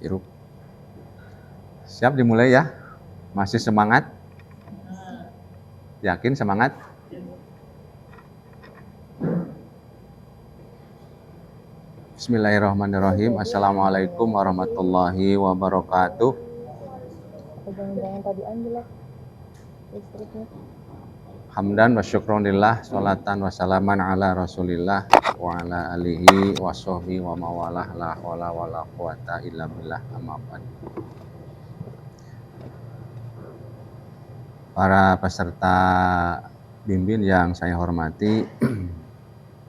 Hirup. Siap dimulai ya? Masih semangat? Yakin semangat? Bismillahirrahmanirrahim. Assalamualaikum warahmatullahi wabarakatuh. Apa jangan-jangan tadi Anjela listriknya? Hamdan wa syukronillah, sholatan wa salaman ala rasulillah wa ala alihi wa sahbihi wa mawalah la hawla wa la quwata illa billah amma ba'd. Para peserta bimbing yang saya hormati,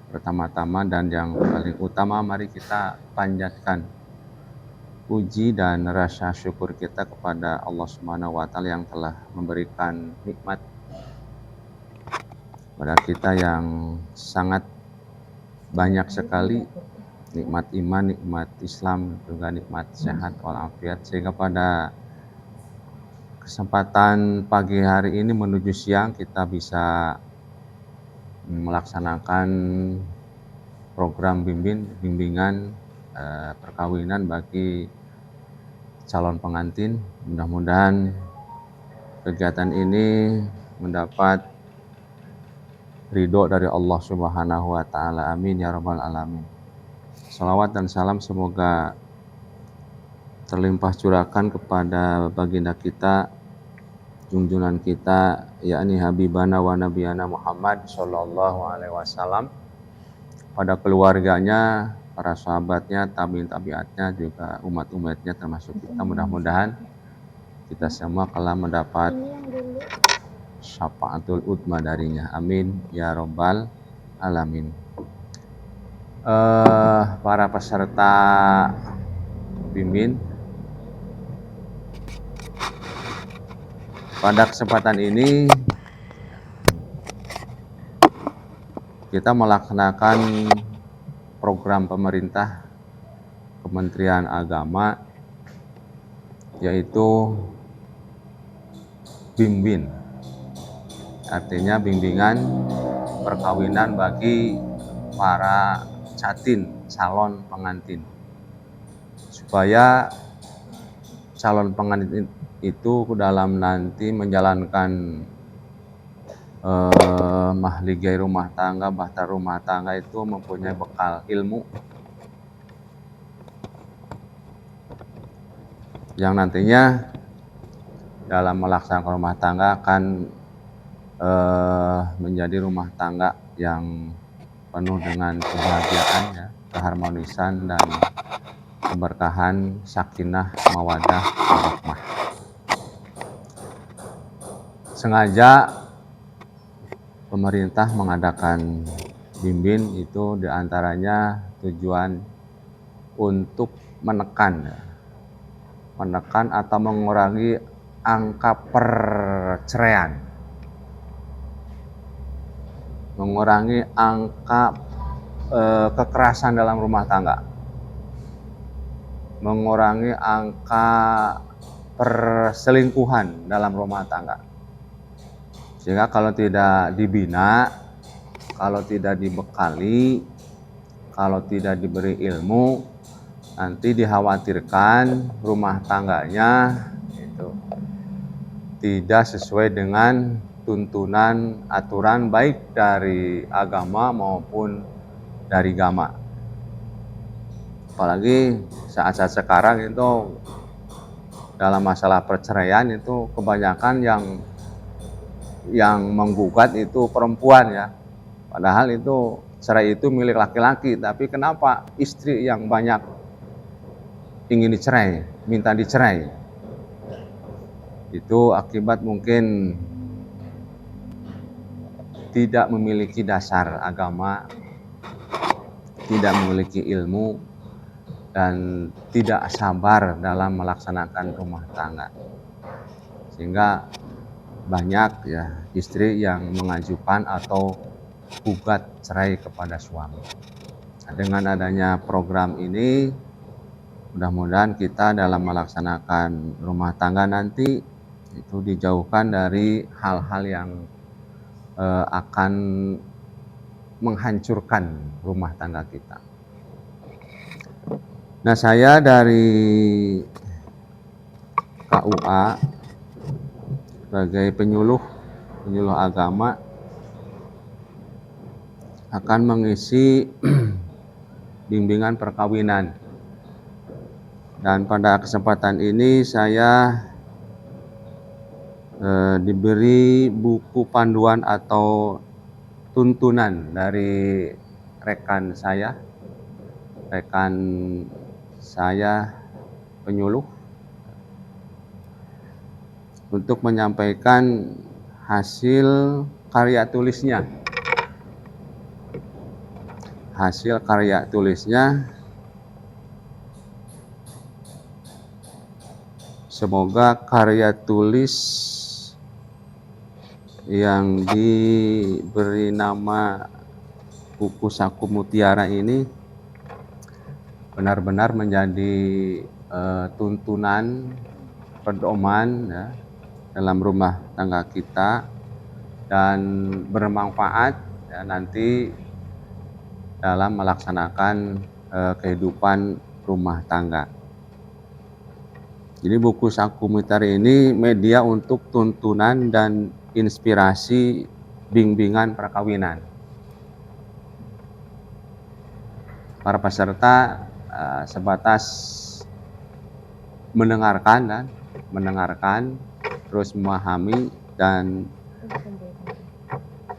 pertama-tama dan yang paling utama, mari kita panjatkan puji dan rasa syukur kita kepada Allah Subhanahu wa Ta'ala yang telah memberikan nikmat pada kita yang sangat banyak sekali, nikmat iman, nikmat Islam, juga nikmat sehat walafiat, sehingga pada kesempatan pagi hari ini menuju siang kita bisa melaksanakan program bimbingan perkawinan bagi calon pengantin. Mudah-mudahan kegiatan ini mendapat ridho dari Allah Subhanahu wa Ta'ala. Amin ya rabbal alamin. Salawat dan salam semoga terlimpah curahkan kepada baginda kita, junjungan kita, yakni Habibana wa Nabiyana Muhammad Sallallahu Alaihi Wasallam, pada keluarganya, para sahabatnya, tabi'in-tabi'atnya, juga umat-umatnya termasuk kita. Mudah-mudahan kita semua telah mendapat syafaatul utma darinya. Amin ya rabbal alamin. Para peserta bimbing, pada kesempatan ini kita melaksanakan program pemerintah Kementerian Agama, yaitu bimbing, artinya bimbingan perkawinan bagi para calon pengantin, supaya calon pengantin itu dalam nanti menjalankan mahligai rumah tangga, bahtera rumah tangga itu mempunyai bekal ilmu yang nantinya dalam melaksanakan rumah tangga akan menjadi rumah tangga yang penuh dengan kebahagiaan, ya, keharmonisan dan keberkahan, sakinah, mawaddah, warahmah. Sengaja pemerintah mengadakan bimbing itu diantaranya tujuan untuk menekan atau mengurangi angka perceraian, mengurangi angka kekerasan dalam rumah tangga, mengurangi angka perselingkuhan dalam rumah tangga. Sehingga kalau tidak dibina, kalau tidak dibekali, kalau tidak diberi ilmu, nanti dikhawatirkan rumah tangganya itu tidak sesuai dengan tuntunan aturan baik dari agama maupun dari agama. Apalagi saat-saat sekarang itu dalam masalah perceraian itu kebanyakan yang menggugat itu perempuan, ya. Padahal itu cerai itu milik laki-laki, tapi kenapa istri yang banyak ingin dicerai, minta dicerai? Itu akibat mungkin tidak memiliki dasar agama, tidak memiliki ilmu, dan tidak sabar dalam melaksanakan rumah tangga. Sehingga banyak, ya, istri yang mengajukan atau gugat cerai kepada suami. Nah, dengan adanya program ini, mudah-mudahan kita dalam melaksanakan rumah tangga nanti itu dijauhkan dari hal-hal yang akan menghancurkan rumah tangga kita. Nah, saya dari KUA sebagai penyuluh agama akan mengisi bimbingan perkawinan. Dan pada kesempatan ini saya diberi buku panduan atau tuntunan dari rekan saya penyuluh untuk menyampaikan hasil karya tulisnya. Semoga karya tulis yang diberi nama buku Saku Mutiara ini benar-benar menjadi tuntunan pedoman ya, dalam rumah tangga kita dan bermanfaat ya, nanti dalam melaksanakan kehidupan rumah tangga. Jadi buku Saku Mutiara ini media untuk tuntunan dan inspirasi bimbingan perkawinan. Para peserta sebatas mendengarkan, terus memahami, dan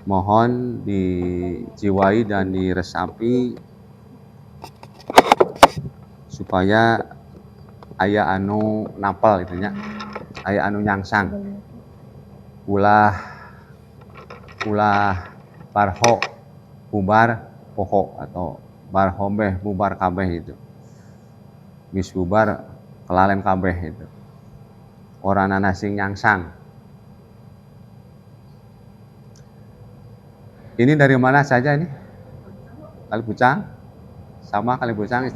mohon dijiwai dan diresapi supaya aya anu napal itunya, aya anu nyangsang. Ulah barho bubar poho atau barhombeh bubar kabeh itu. Bis bubar kelalen kabeh itu. Orana sing nyangsang. Ini dari mana saja ini? Kalipucang? Sama Kalipucang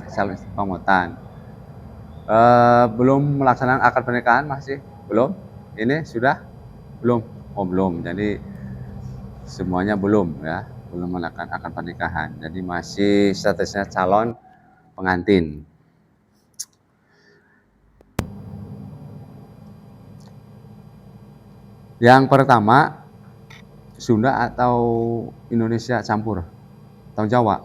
Pamotan. Belum melaksanakan akad pernikahan masih? Belum? Ini sudah? Belum? Oh belum. Jadi semuanya belum ya, belum melakukan akad pernikahan. Jadi masih statusnya calon pengantin. Yang pertama, Sunda atau Indonesia campur? Atau Jawa?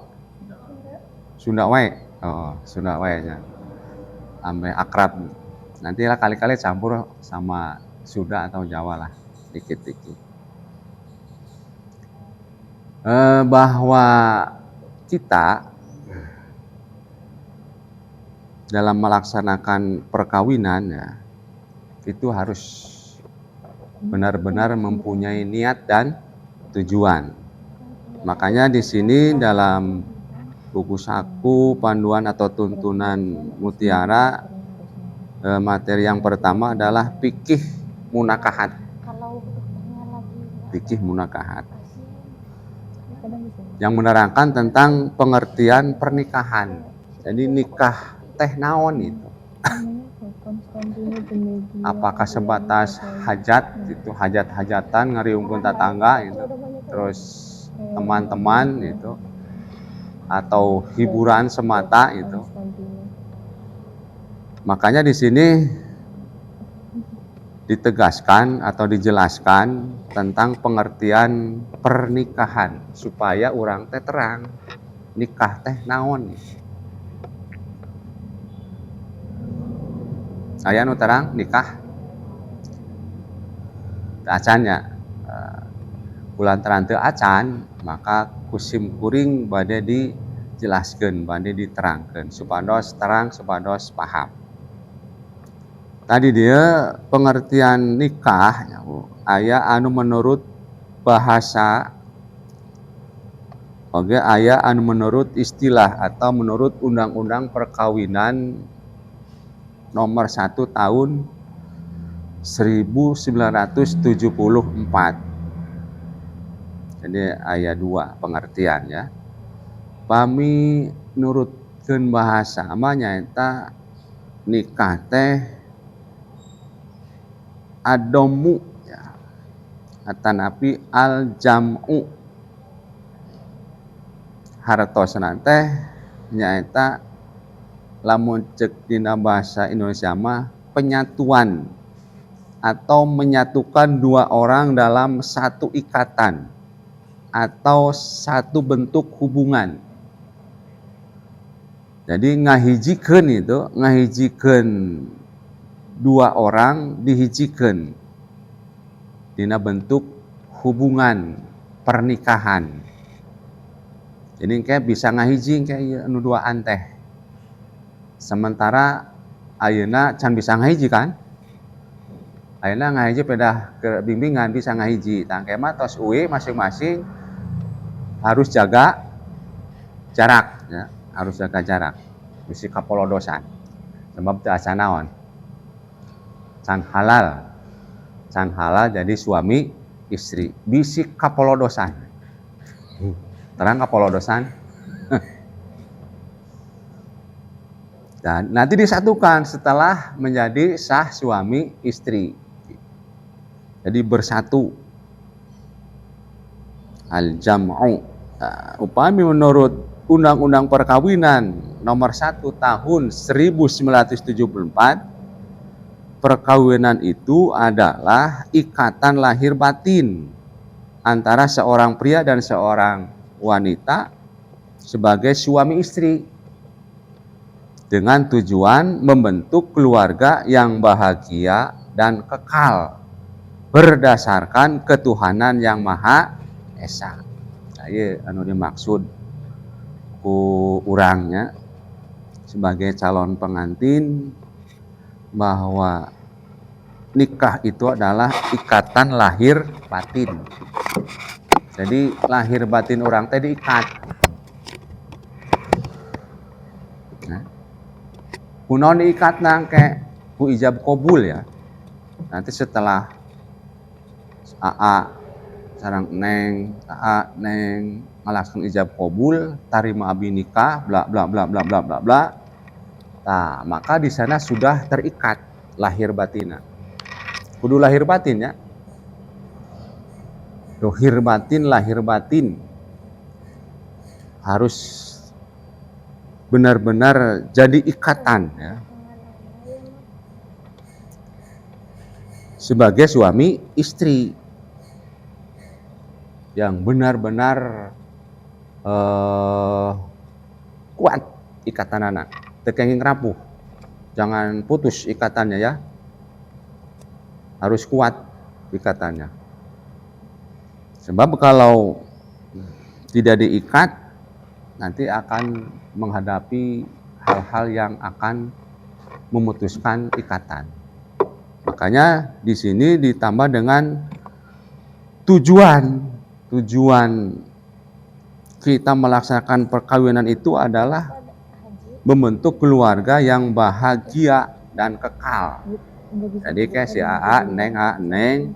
Sunda wae. Oh, Sunda wae nya. Ambe akrab. Nantilah kali-kali campur sama Sunda atau Jawa lah, dikit-dikit. Bahwa kita dalam melaksanakan perkawinan ya, itu harus benar-benar mempunyai niat dan tujuan. Makanya di sini dalam buku Saku panduan atau tuntunan Mutiara, materi yang pertama adalah fikih munakahat. Yang menerangkan tentang pengertian pernikahan. Jadi nikah teh naon itu? Apakah sebatas hajat itu, hajat-hajatan ngariungkeun tetangga itu, terus teman-teman itu, atau hiburan semata itu? Makanya di sini ditegaskan atau dijelaskan tentang pengertian pernikahan supaya orang teh terang nikah teh naon. Aya nu terang nikah acannya bulan terang teu acan, maka kusim kuring bade dijelaskeun, bade diterangkeun supados terang, supados paham. Tadi dia pengertian nikah aya anu menurut bahasa, oke, aya anu menurut istilah atau menurut undang-undang perkawinan nomor 1 tahun 1974. Jadi aya 2 pengertian ya. Pami nurutkeun bahasa mah nyaeta nikah teh adomu ya, atanapi al jam'u, hartosna teh nyaeta lamun cek dina bahasa Indonesia mah penyatuan atau menyatukan dua orang dalam satu ikatan atau satu bentuk hubungan. Jadi ngahijikeun dua orang dihijikeun dina bentuk hubungan pernikahan. Jadi kayak bisa ngahiji kayak anu duaan teh. Sementara ayeuna can bisa ngahiji kan? Ayeuna ngahiji pedah ke bimbingan bisa ngahiji. Tang kema tos uwe masing-masing harus jaga jarak ya, harus jaga jarak. Bisi kapolodosan. Sebab teu asa naon. Can halal jadi suami istri. Bisi kapolodosan. Terang kapolodosan. Dan nanti disatukan setelah menjadi sah suami istri. Jadi bersatu. Al-jam'u. Upami menurut Undang-Undang Perkawinan nomor 1 tahun 1974, perkawinan itu adalah ikatan lahir batin antara seorang pria dan seorang wanita sebagai suami istri dengan tujuan membentuk keluarga yang bahagia dan kekal berdasarkan ketuhanan yang Maha Esa. Ieu anu dimaksud ku urangnya sebagai calon pengantin bahwa nikah itu adalah ikatan lahir batin. Jadi lahir batin orang teh diikat. Nah, kunaon diikat nangke ku ijab qabul ya. Nanti setelah sareng neng ngalaksanakeun ijab qabul, tarima abi nikah, bla bla bla bla bla bla bla. Nah, maka di sana sudah terikat lahir batinna. Kudu lahir batin ya. Dohir batin, lahir batin harus benar-benar jadi ikatan ya. Sebagai suami istri yang benar-benar kuat ikatan anak, tekenging rapuh, jangan putus ikatannya ya, harus kuat ikatannya. Sebab kalau tidak diikat, nanti akan menghadapi hal-hal yang akan memutuskan ikatan. Makanya di sini ditambah dengan tujuan kita melaksanakan perkawinan itu adalah membentuk keluarga yang bahagia dan kekal. Jadi kayak si Neng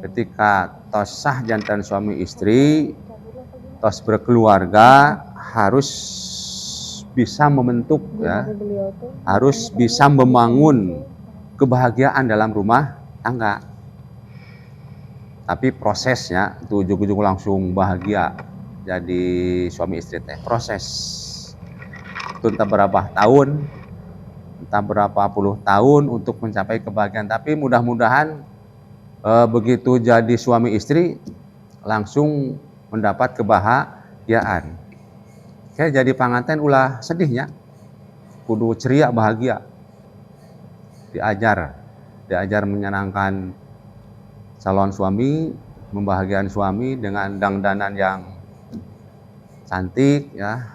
ketika tos sah jantan suami istri, tos berkeluarga harus bisa membentuk ya, harus bisa membangun kebahagiaan dalam rumah tangga. Tapi prosesnya itu ujung-ujung langsung bahagia jadi suami istri teh. Proses itu entah berapa tahun, entah berapa puluh tahun untuk mencapai kebahagiaan. Tapi mudah-mudahan begitu jadi suami istri langsung mendapat kebahagiaan. Kayak jadi panganten ulah sedihnya, kudu ceria bahagia. Diajar menyenangkan calon suami, membahagiakan suami dengan dangdanan yang cantik ya,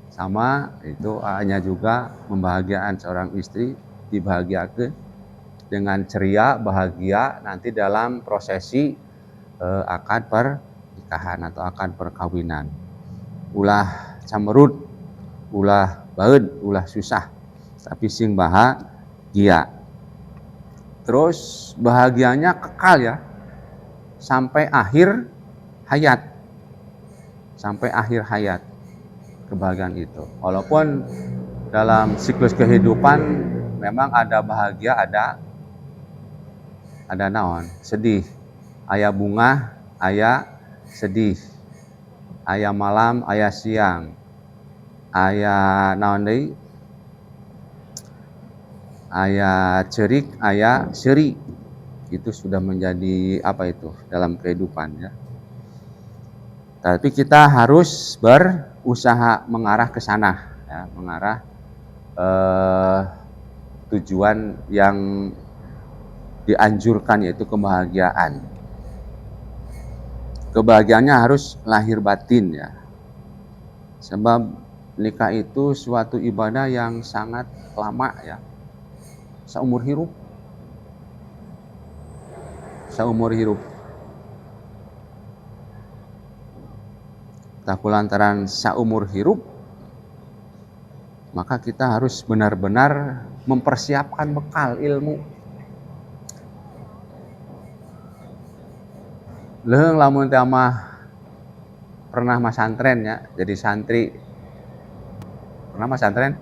sama itu hanya juga membahagiakan seorang istri, dibahagiakan dengan ceria bahagia nanti dalam prosesi akad pernikahan atau akad perkawinan. Ulah camerut, ulah baeud, ulah susah, tapi sing bahagia. Terus bahagianya kekal ya, sampai akhir hayat. Sampai akhir hayat kebahagiaan itu. Walaupun dalam siklus kehidupan memang ada bahagia, ada naon, sedih. Aya bunga, aya sedih. Aya malam, aya siang. Aya naon deui? aya cerik, aya seri. Itu sudah menjadi apa itu dalam kehidupan ya. Tapi kita harus berusaha mengarah ke sana ya, mengarah tujuan yang dianjurkan, yaitu kebahagiaan. Kebahagiaannya harus lahir batin ya. Sebab nikah itu suatu ibadah yang sangat lama ya. Seumur hidup. Seumur hidup. Tak lantaran seumur hidup, maka kita harus benar-benar mempersiapkan bekal ilmu. Leung lamun teh mah pernah masantren ya, jadi santri. Pernah masantren?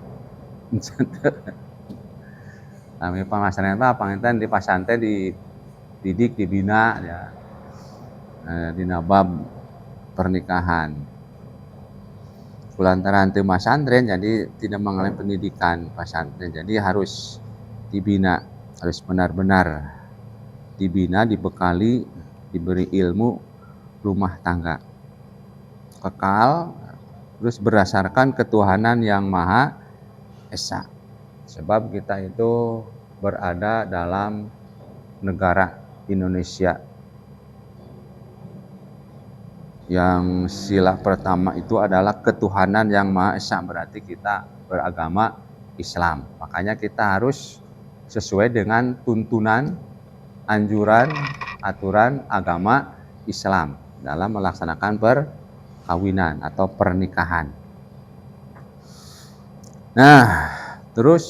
Kami pamasantren apa? Panginten di pasantren dididik, dibina ya. Di nabab pernikahan. Kulantaran teu masantren jadi tidak mengalami pendidikan pasantren. Jadi harus dibina, harus benar-benar dibina, dibekali, diberi ilmu rumah tangga. Kekal, terus berdasarkan ketuhanan yang Maha Esa. Sebab kita itu berada dalam negara Indonesia. Yang sila pertama itu adalah ketuhanan yang Maha Esa, berarti kita beragama Islam. Makanya kita harus sesuai dengan tuntunan, anjuran, aturan agama Islam dalam melaksanakan perkawinan atau pernikahan. Nah, terus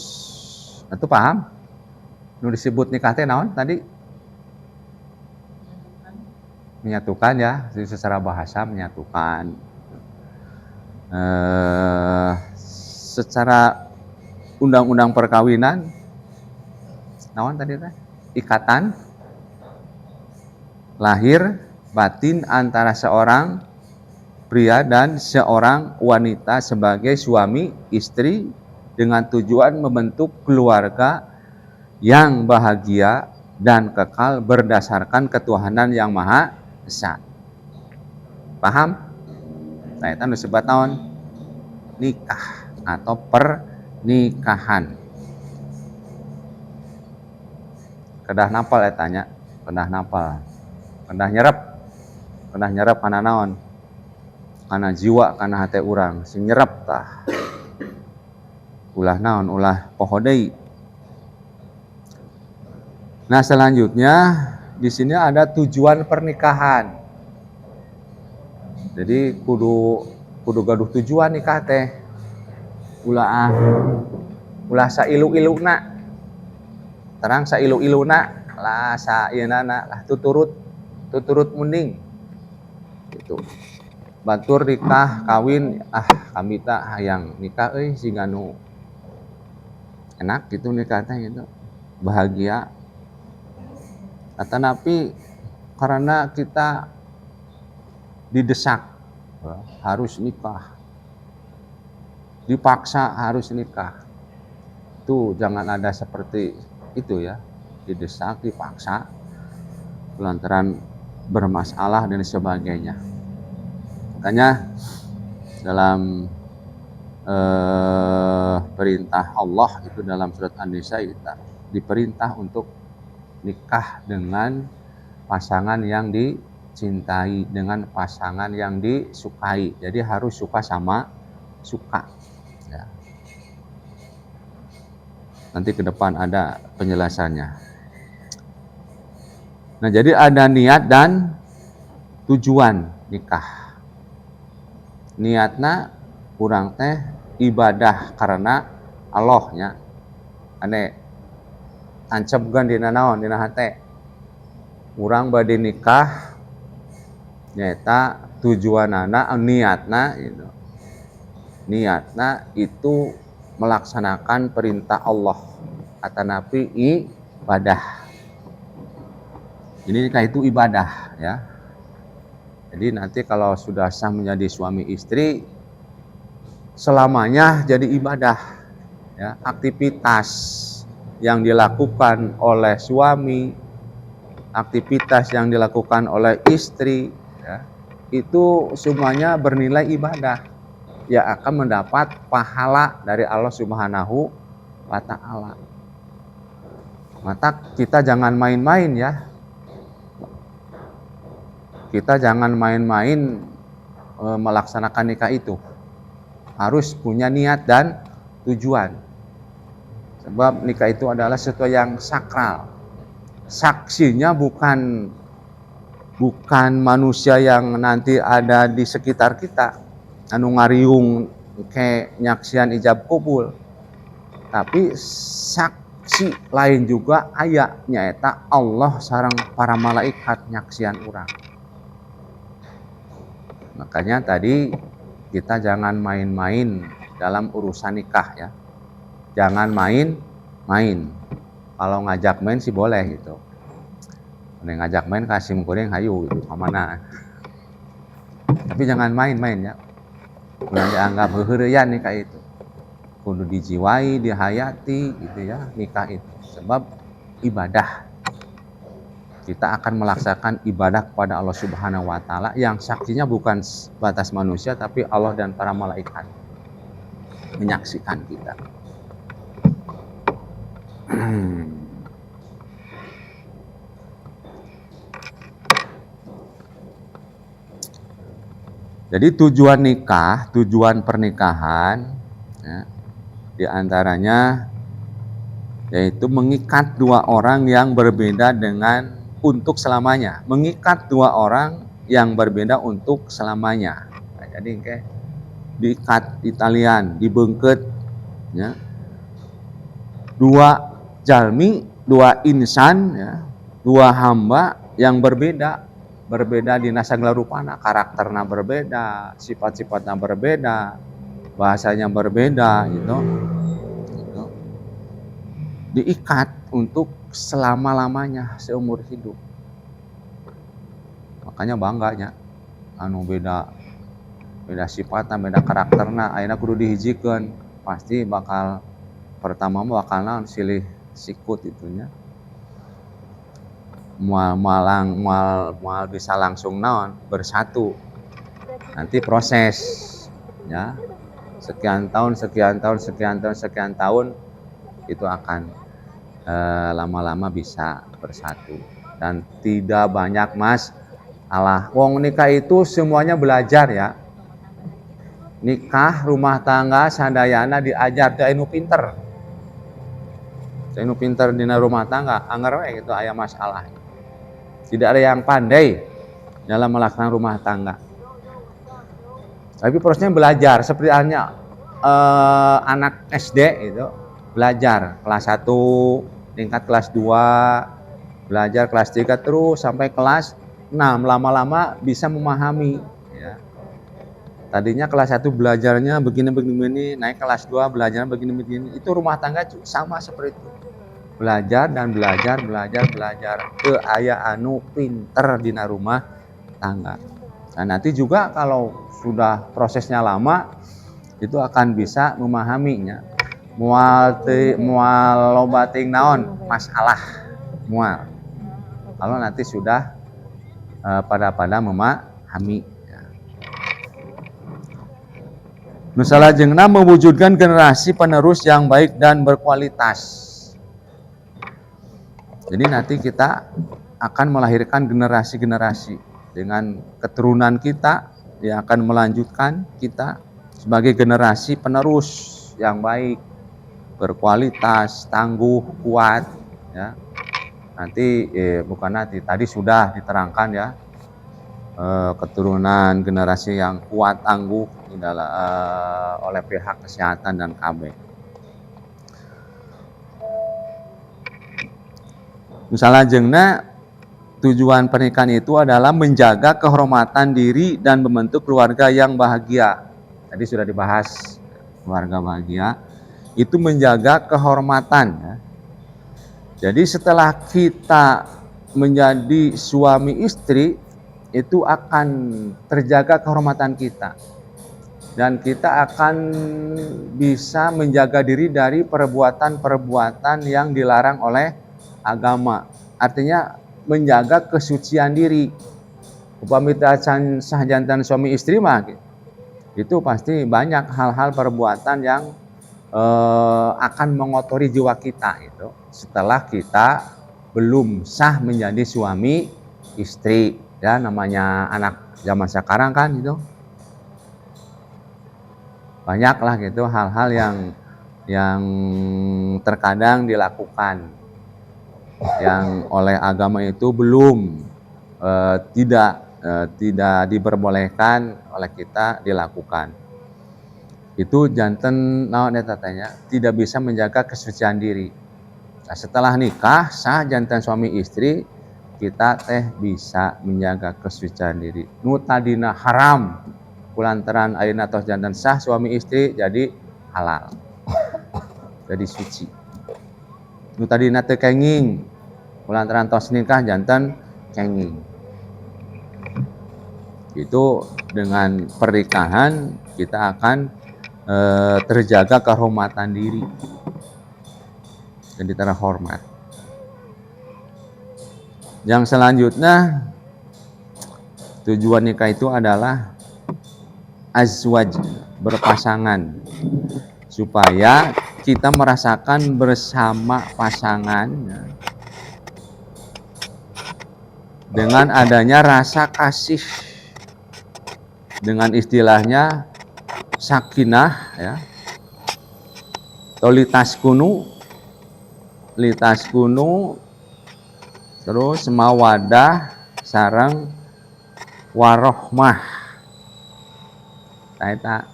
itu paham? Nu disebut nikah teh naon tadi? Menyatukan ya, secara bahasa menyatukan. Secara undang-undang perkawinan, naon tadi teh? Ikatan lahir batin antara seorang pria dan seorang wanita sebagai suami istri dengan tujuan membentuk keluarga yang bahagia dan kekal berdasarkan ketuhanan yang Maha Esa. Paham? Nah, itu disebut naon? Nikah atau pernikahan. Kedah napal tanya, kedah napal. Kedah nyerep kana naon? Kana jiwa, kana hate urang, sing nyerep tah. Ulah naon? Ulah poho deui. Nah, selanjutnya di sini ada tujuan pernikahan. Jadi kudu gaduh tujuan nikah teh. Ulah sailu-iluna. Terang sailu-iluna lah saieunana lah tuturut munding. Gitu. Batur nikah kawin, kami tak hayang nikah euy siga nu enak gitu nikah teh gitu. Bahagia. Tetapi karena kita didesak harus nikah, dipaksa harus nikah, tuh jangan ada seperti itu ya, didesak, dipaksa, lantaran bermasalah dan sebagainya. Makanya dalam perintah Allah itu dalam surat An-Nisa kita diperintah untuk nikah dengan pasangan yang dicintai, dengan pasangan yang disukai. Jadi harus suka sama suka. Ya. Nanti ke depan ada penjelasannya. Nah, jadi ada niat dan tujuan nikah. Niatna urang teh ibadah karena Allahnya. Ane ancapkeun dina naon, dina hate. Urang bade nikah nyaeta tujuanana, niatna gitu. Niatna itu melaksanakan perintah Allah atanapi ibadah. Ini nikah itu ibadah ya. Jadi nanti kalau sudah sah menjadi suami istri selamanya jadi ibadah ya, aktivitas yang dilakukan oleh suami, aktivitas yang dilakukan oleh istri, ya, itu semuanya bernilai ibadah yang akan mendapat pahala dari Allah Subhanahu wa Ta'ala. Maka kita jangan main-main ya. Kita jangan main-main melaksanakan nikah itu. Harus punya niat dan tujuan. Sebab nikah itu adalah sesuatu yang sakral. Saksinya bukan manusia yang nanti ada di sekitar kita, anu ngariung ke nyaksian ijab kabul, tapi saksi lain juga aya nyaeta Allah sareng para malaikat nyaksian urang. Makanya tadi kita jangan main-main dalam urusan nikah ya. Jangan main-main. Kalau ngajak main sih boleh gitu. Nih ngajak main kasih kuring hayu gitu kemana. Tapi jangan main-main ya. Udah dianggap heureuyan nikah itu. Kudu dijiwai, dihayati gitu ya nikah itu. Sebab ibadah. Kita akan melaksanakan ibadah kepada Allah Subhanahu wa Ta'ala yang saksinya bukan batas manusia tapi Allah dan para malaikat menyaksikan kita. Jadi tujuan nikah, tujuan pernikahan ya, diantaranya yaitu mengikat dua orang yang berbeda dengan untuk selamanya. Mengikat dua orang yang berbeda untuk selamanya. Nah, jadi kayak diikat di talian, dibengket ya. Dua jalmi, dua insan ya, dua hamba yang berbeda di nasagala rupana, karakternya berbeda, sifat-sifatnya berbeda, bahasanya berbeda gitu. Diikat untuk selama-lamanya seumur hidup. Makanya bangganya anu beda sifatnya, beda karakternya, ayeuna kudu dihijikeun, pasti bakal pertama bakal naon silih sikut itunya. Mual bisa langsung naon bersatu. Nanti proses ya. Sekian tahun itu akan lama-lama bisa bersatu dan tidak banyak masalah. Wong nikah itu semuanya belajar ya. Nikah rumah tangga sadayana diajar teh anu pinter. Anu pinter dina rumah tangga, anger we gitu aya masalah. Tidak ada yang pandai dalam melaksanakan rumah tangga. Tapi prosesnya belajar seperti halnya anak SD itu belajar kelas 1, tingkat kelas 2, belajar kelas 3 terus sampai kelas 6, lama-lama bisa memahami ya. Tadinya kelas 1 belajarnya begini, naik kelas 2 belajarnya begini. Itu rumah tangga sama seperti itu. Belajar dan belajar. Teu aya anu pinter dina rumah tangga. Nah, nanti juga kalau sudah prosesnya lama itu akan bisa memahaminya. Mual loba ting naon masalah mual. Kalau nanti sudah pada memahami. Misalnya jengna mewujudkan generasi penerus yang baik dan berkualitas. Jadi nanti kita akan melahirkan generasi-generasi dengan keturunan kita yang akan melanjutkan kita sebagai generasi penerus yang baik, berkualitas, tangguh, kuat ya. Nanti tadi sudah diterangkan ya, keturunan generasi yang kuat, tangguh oleh pihak kesehatan dan KB. Misalnya jengna tujuan pernikahan itu adalah menjaga kehormatan diri dan membentuk keluarga yang bahagia. Tadi sudah dibahas keluarga bahagia itu menjaga kehormatan ya. Jadi setelah kita menjadi suami istri itu akan terjaga kehormatan kita. dan kita akan bisa menjaga diri dari perbuatan-perbuatan yang dilarang oleh agama. Artinya menjaga kesucian diri. Upami sah jantan suami istri mah itu pasti banyak hal-hal perbuatan yang akan mengotori jiwa kita itu setelah kita belum sah menjadi suami istri. Ya namanya anak zaman sekarang kan itu banyaklah gitu hal-hal yang terkadang dilakukan yang oleh agama itu belum tidak diperbolehkan oleh kita dilakukan. Itu janten naon eta tanya tidak bisa menjaga kesucian diri. Nah, setelah nikah sah jantan suami istri kita teh bisa menjaga kesucian diri. Nu tadina haram kulantaran ayeuna tos jantan sah suami istri jadi halal. Jadi suci. Nu tadina teu kenging kulantaran tos nikah jantan kenging. Itu dengan pernikahan kita akan terjaga kehormatan diri. Jadi terhormat. Yang selanjutnya tujuan nikah itu adalah azwaj, berpasangan, supaya kita merasakan bersama pasangan dengan adanya rasa kasih, dengan istilahnya sakinah ya, litas kunu terus mawadah sareng warohmah. Eta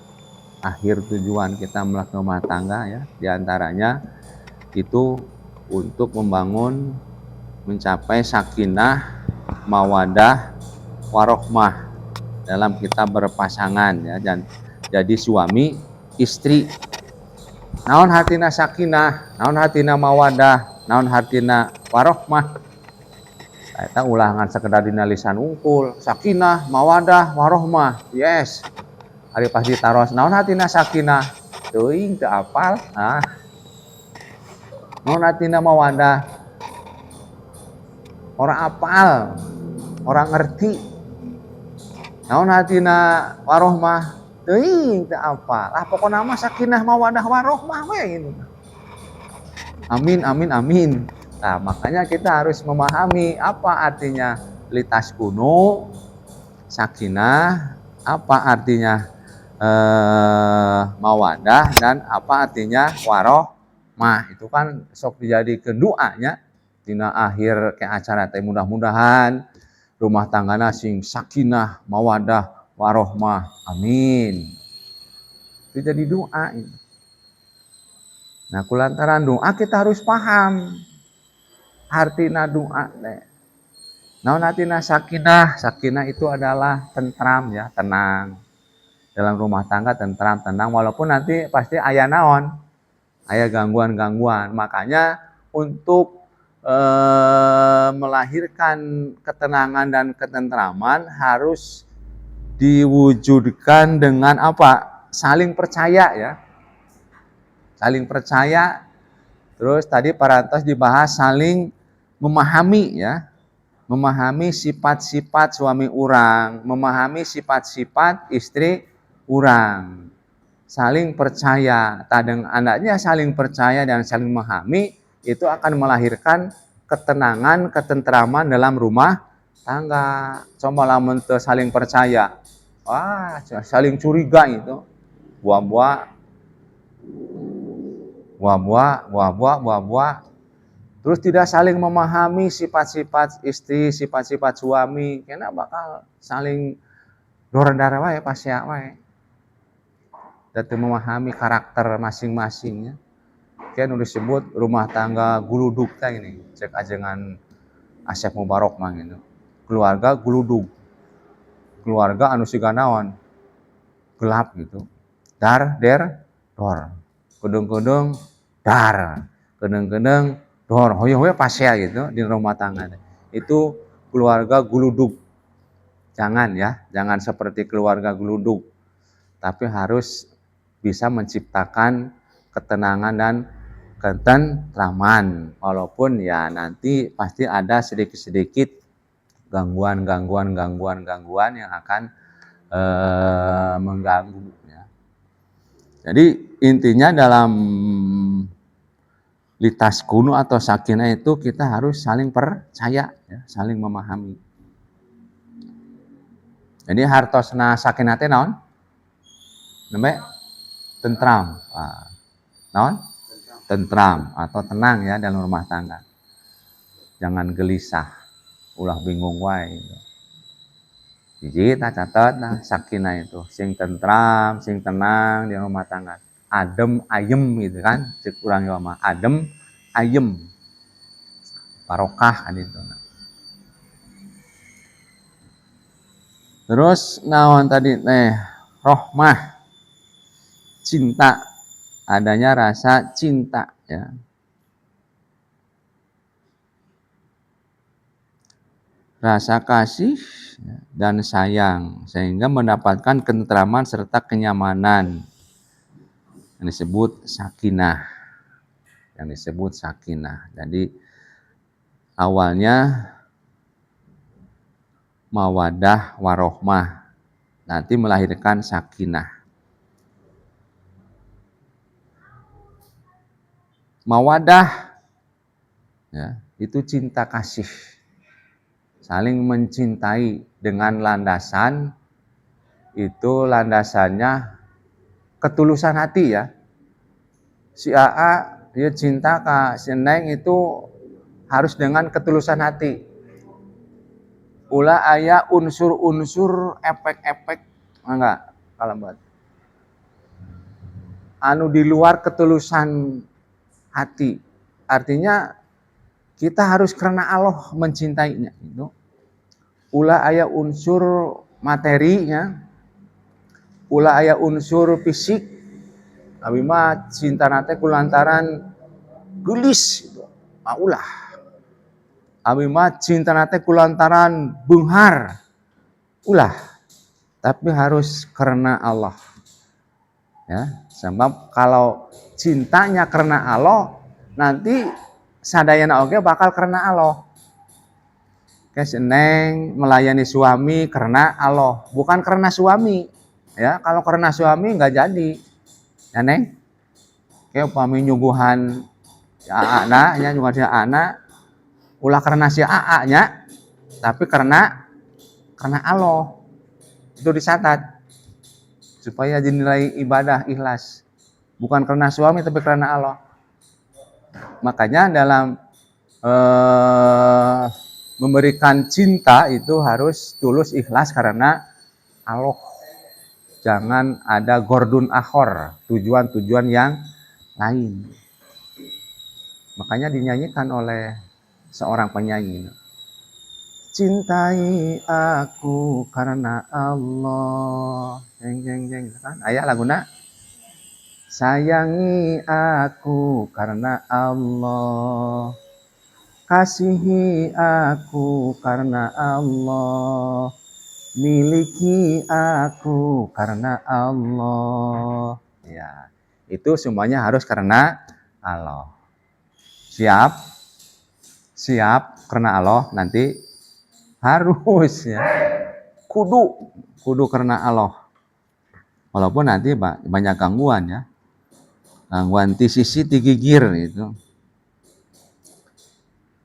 akhir tujuan kita melakukan rumah tangga ya, diantaranya itu untuk membangun mencapai sakinah mawadah warohmah dalam kita berpasangan ya, dan jadi suami istri. Naon hartina sakinah, naon hartina mawadah, naon hartina warohmah. Eta ulangan sekedar dina lisan unggul, sakinah mawadah warohmah. Yes. Ari pas ditaros naon hartina sakinah, teuing teu apal. Nah. Naon hartina mawadah, orang apal, orang ngerti. Naon hartina warohmah, teuing teu apal. Ah pokona mah sakinah mawadah warohmah we gitu. Amin amin amin. Nah, makanya kita harus memahami apa artinya litas kuno, sakinah, apa artinya mawadah, dan apa artinya warohmah. Itu kan sok dijadikeun doanya dina akhir ke acara teh, mudah-mudahan rumah tanggana sing sakinah, mawadah, warohmah. Amin. Itu jadi doa. Nah, kulantaran doa kita harus paham artina doa teh. Naon artina sakinah? Sakinah itu adalah tentram ya, tenang. Dalam rumah tangga tentram, tenang, walaupun nanti pasti aya naon? Aya gangguan-gangguan. Makanya untuk melahirkan ketenangan dan ketentraman harus diwujudkan dengan apa? Saling percaya ya. Saling percaya. Terus tadi parantos dibahas saling memahami ya. Memahami sifat-sifat suami urang, memahami sifat-sifat istri urang. Saling percaya, tadeng andanya saling percaya dan saling memahami, itu akan melahirkan ketenangan, ketentraman dalam rumah tangga. Coba lamun teu saling percaya, wah saling curiga itu. Buah-buah. Terus tidak saling memahami sifat-sifat istri, sifat-sifat suami, kena bakal saling dorendara wae pasya wae. Dan memahami karakter masing-masingnya. Kan udah disebut rumah tangga guludug teh ini, cek ajengan Asep Mubarok mah gitu. Keluarga guludug. Keluarga anu siga naon? Gelap gitu. Dar der dor. Kedeng-kedeng dar. Kedeng-kedeng dor, hoyo-hoyo pasya gitu di rumah tangga. Itu keluarga guludug. Jangan ya, jangan seperti keluarga guludug. tapi harus bisa menciptakan ketenangan dan ketentraman. Walaupun ya nanti pasti ada sedikit-sedikit gangguan yang akan mengganggu. Ya. Jadi intinya dalam litas kuno atau sakinah itu kita harus saling percaya, ya, saling memahami. Jadi hartosna sakinah teh naon? Namanya tentram. Naon? Tentram atau tenang ya dalam rumah tangga. Jangan gelisah, ulah bingung wae. Jadi kita catat nah sakinah itu sing tentram, sing tenang di rumah tangga. Adem ayem gitu kan, cek urang Jawa mah. Adem ayem. Barokah kan itu. Terus naon tadi rohmah, cinta, adanya rasa cinta ya. Rasa kasih dan sayang sehingga mendapatkan ketentraman serta kenyamanan yang disebut sakinah. Jadi awalnya mawadah warohmah, nanti melahirkan sakinah. Mawadah ya, itu cinta kasih, saling mencintai dengan landasan itu landasannya ketulusan hati ya. Si AA dia cinta ke si Neng itu harus dengan ketulusan hati. Ulah aya unsur-unsur efek-efek enggak kalembet. Anu di luar ketulusan hati. Artinya kita harus karena Allah mencintainya itu. Ulah aya unsur materinya, ulah aya unsur fisik. Abi mah cinta nate kulantaran gelis gitu. Ulah. Abi mah cinta nate kulantaran beunghar. Ulah. Tapi harus karena Allah. Ya, sebab kalau cintanya karena Allah, nanti sadayana oge bakal karena Allah. Kayak Neng melayani suami karena Allah, bukan karena suami. Ya, kalau karena suami nggak jadi. Ya Neng, kayak upami nyuguhan si AA nya nyuguhan si AA ulah karena si AA nya, tapi karena Allah. Itu dicatat supaya dinilai ibadah ikhlas, bukan karena suami tapi karena Allah. Makanya dalam memberikan cinta itu harus tulus ikhlas karena Allah. Jangan ada gordun akhor, tujuan-tujuan yang lain. Makanya dinyanyikan oleh seorang penyanyi. Cintai aku karena Allah. Jeng jeng jeng kan? Aya laguna. Sayangi aku karena Allah. Kasihi aku karena Allah. Miliki aku karena Allah. Ya, itu semuanya harus karena Allah. Siap? Siap karena Allah nanti harus ya. Kudu karena Allah. Walaupun nanti banyak gangguan ya. Gangguan di sisi digigir itu.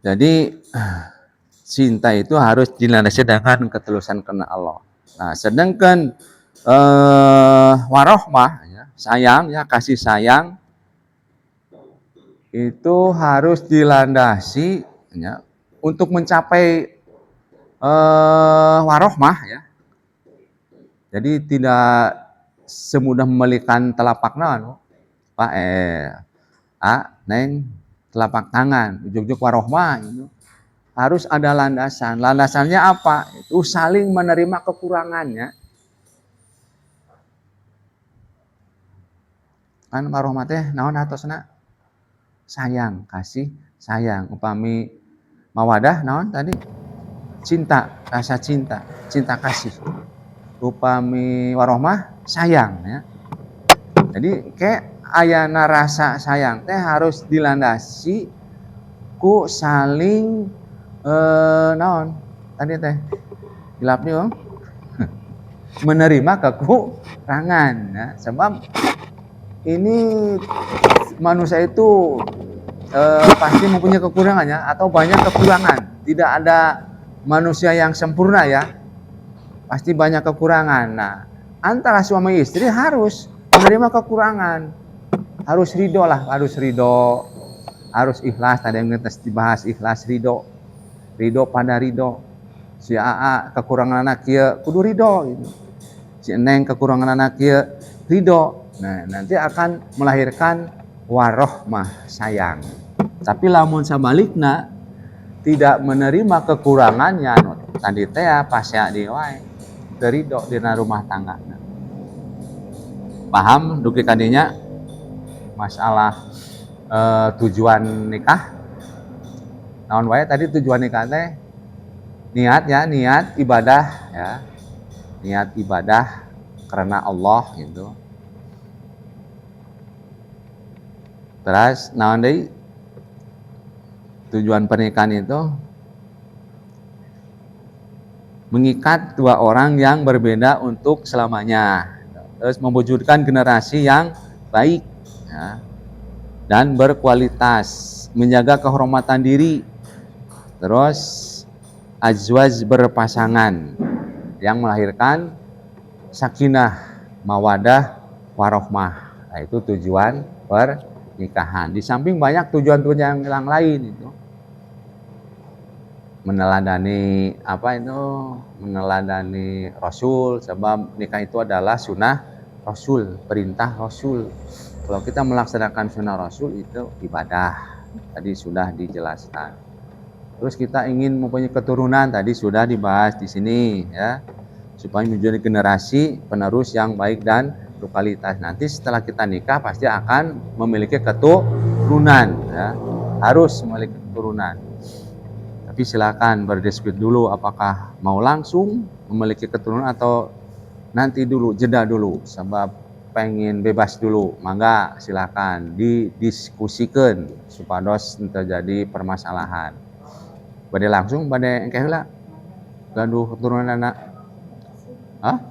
Jadi cinta itu harus dilandasi dengan ketulusan karena Allah. Nah, sedangkan warohmah, ya, sayang, ya kasih sayang itu harus dilandasi ya, untuk mencapai warohmah ya. Jadi tidak semudah membalikan telapak tangan, Pak Neng telapak tangan, ujuk-ujuk warohmah itu. Harus ada landasan. Landasannya apa? Itu saling menerima kekurangannya. Kan warohmah teh naon atosna? Sayang, kasih, sayang. Upami mawadah naon tadi? Cinta, rasa cinta, cinta kasih. Upami warohmah sayang ya. Jadi kayak ayana rasa sayang teh harus dilandasi ku saling naon tadi teh gelap nih om menerima kekurangan ya. Sebab ini manusia itu pasti mempunyai kekurangannya atau banyak kekurangan. Tidak ada manusia yang sempurna ya, pasti banyak kekurangan. Nah, antara suami istri harus menerima kekurangan, harus ridho lah, harus ikhlas. Tadi yang kita dibahas ikhlas, ridho pada ridho. Si AA kekurangan anak kia kudu ridho gitu. Si Neng kekurangan anak kia ridho. Nah, nanti akan melahirkan warohmah sayang. Tapi lamun sabalikna tidak menerima kekurangannya tadi teh pasya di wae teu ridho dina rumah tangga. Paham dugi kadinya masalah tujuan nikah? Naon wae tadi tujuan nikah teh niat ya, niat ibadah ya. Niat ibadah karena Allah gitu. Terus naon deui? Tujuan pernikahan itu mengikat dua orang yang berbeda untuk selamanya. Terus mewujudkan generasi yang baik ya, dan berkualitas, menjaga kehormatan diri. Terus azwaj berpasangan yang melahirkan sakinah, mawadah, warohmah. Nah, itu tujuan pernikahan. Di samping banyak tujuan-tujuan yang lain itu. Meneladani meneladani Rasul, sebab nikah itu adalah sunnah Rasul, perintah Rasul. Kalau kita melaksanakan sunnah Rasul itu ibadah, tadi sudah dijelaskan. Terus kita ingin mempunyai keturunan, tadi sudah dibahas di sini ya, supaya menjadi generasi penerus yang baik dan berkualitas. Nanti setelah kita nikah pasti akan memiliki keturunan ya, harus memiliki keturunan. Tapi silakan berdiskusi dulu apakah mau langsung memiliki keturunan atau nanti dulu, jeda dulu, sebab pengen bebas dulu. Mangga silakan didiskusikan supados terjadi permasalahan. Bade langsung bade engke heula gaduh keturunan anak. Hah?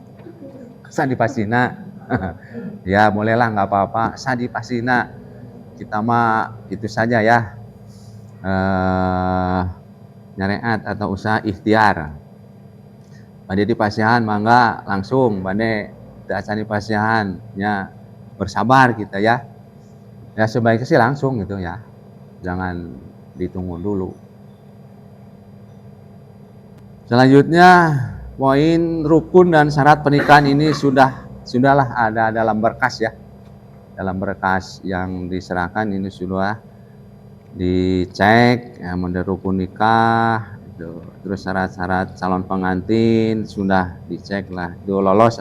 Sadipasina. Ya bolehlah, nggak apa-apa. Sadipasina. Kita mah itu saja ya. Nyareat atau usaha ikhtiar. Bade di pasihan mangga langsung, bade teu acan di pasihan nya bersabar kita ya. Ya sebaiknya sih langsung gitu ya. Jangan ditunggu dulu. Selanjutnya poin rukun dan syarat pernikahan ini sudahlah ada dalam berkas ya. Dalam berkas yang diserahkan ini sudah dicek ya, model rukun nikah itu. Terus syarat-syarat calon pengantin sudah dicek lah, itu lolos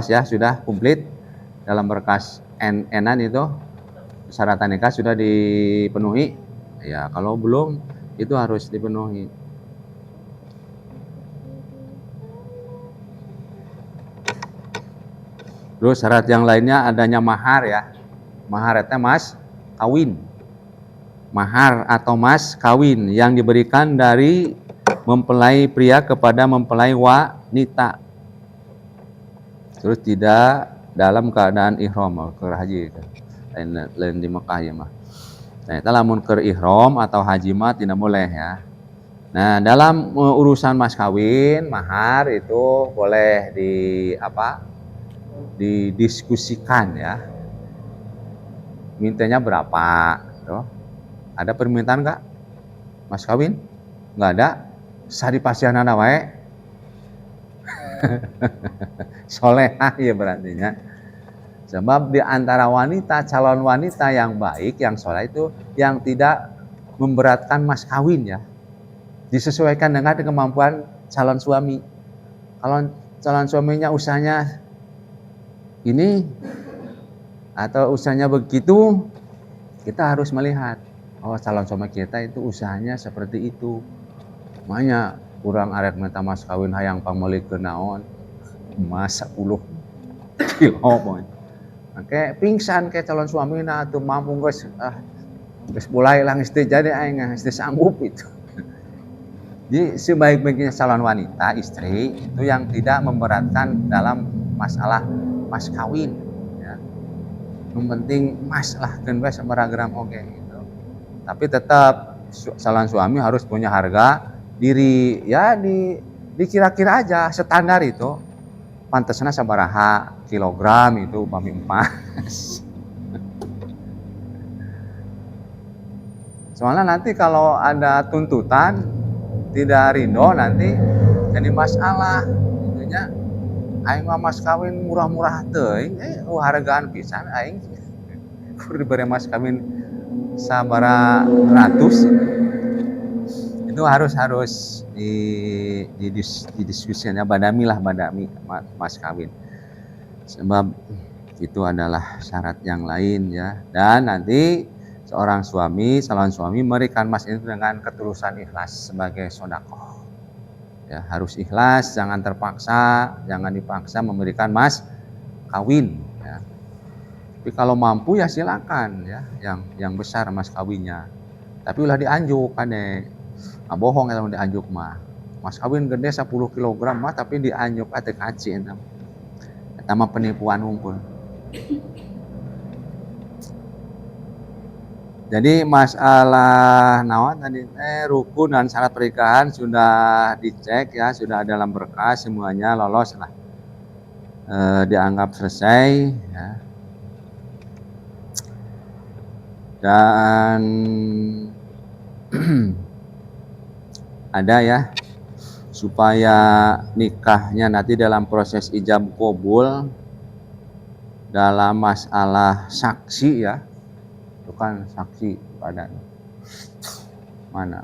ya, sudah komplit dalam berkas NN itu syarat nikah sudah dipenuhi ya. Kalau belum itu harus dipenuhi. Terus syarat yang lainnya adanya mahar ya. Mahar itu mas kawin. Mahar atau mas kawin yang diberikan dari mempelai pria kepada mempelai wanita. Terus tidak dalam keadaan ihram ke haji lain di Mekah ya mah. Nah, itu lamun ke ihram atau haji mah tidak boleh ya. Nah, dalam urusan mas kawin, mahar itu boleh didiskusikan ya. Mintanya berapa? Tuh. Ada permintaan nggak mas kawin? Nggak ada. Sadipasihanana wae. Solehah ya berartinya. Sebab di antara wanita, calon wanita yang baik, yang soleh itu yang tidak memberatkan mas kawin ya. Disesuaikan dengan kemampuan calon suami. Kalau calon suaminya usahanya ini atau usahanya begitu, kita harus melihat oh calon suami kita itu usahanya seperti itu. Makanya kurang arek minta mas kawin hayang pameulikeun naon emas 10 kilo poin. Oke, pingsan ke calon suami na tuh mampu guys, guys mulai lang istri jadi aing istri sanggup itu. Jadi sebaik-baiknya calon wanita istri itu yang tidak memberatkan dalam masalah mas kawin. Ya. Yang penting mas lah kan wes semeragram oke gitu. Tapi tetap calon suami harus punya harga diri ya dikira-kira aja standar itu pantasnya sabaraha kilogram itu upami emas. Soalnya nanti kalau ada tuntutan tidak rindu nanti jadi masalah intinya aing mah mas kawin murah-murah teuing hargaan pisan aing kur dibere mas kawin sabaraha ratus itu harus didiskusikannya badami mas kawin sebab itu adalah syarat yang lain ya. Dan nanti seorang suami calon suami memberikan mas itu dengan ketulusan ikhlas sebagai sedekah ya, harus ikhlas, jangan terpaksa, jangan dipaksa memberikan mas kawin ya. Tapi kalau mampu ya silakan ya, yang besar mas kawinnya, tapi ulah dianjuk kade. Bohong kalau dianjuk mah. Mas kawin gede 10 kg mah tapi dianjuk ate kaci eta. Eta mah penipuan unggul. Jadi masalah naon tadi rukun dan syarat pernikahan sudah dicek ya, sudah dalam berkas semuanya lolos lah. Dianggap selesai ya. Dan ada ya supaya nikahnya nanti dalam proses ijab qabul dalam masalah saksi ya, itu kan saksi pada mana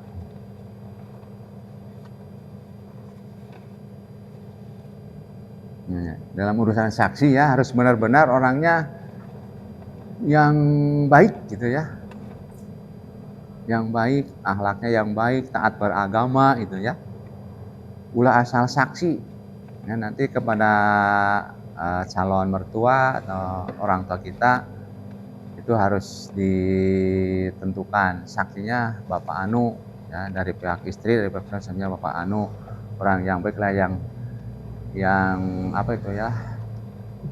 dalam urusan saksi ya harus benar-benar orangnya yang baik gitu ya, yang baik, akhlaknya yang baik, taat beragama itu ya. Ulah asal saksi ya, nanti kepada calon mertua atau orang tua kita itu harus ditentukan saksinya Bapak Anu ya, dari pihak istri, dari pihak suaminya Bapak Anu, orang yang baik lah, yang apa itu ya,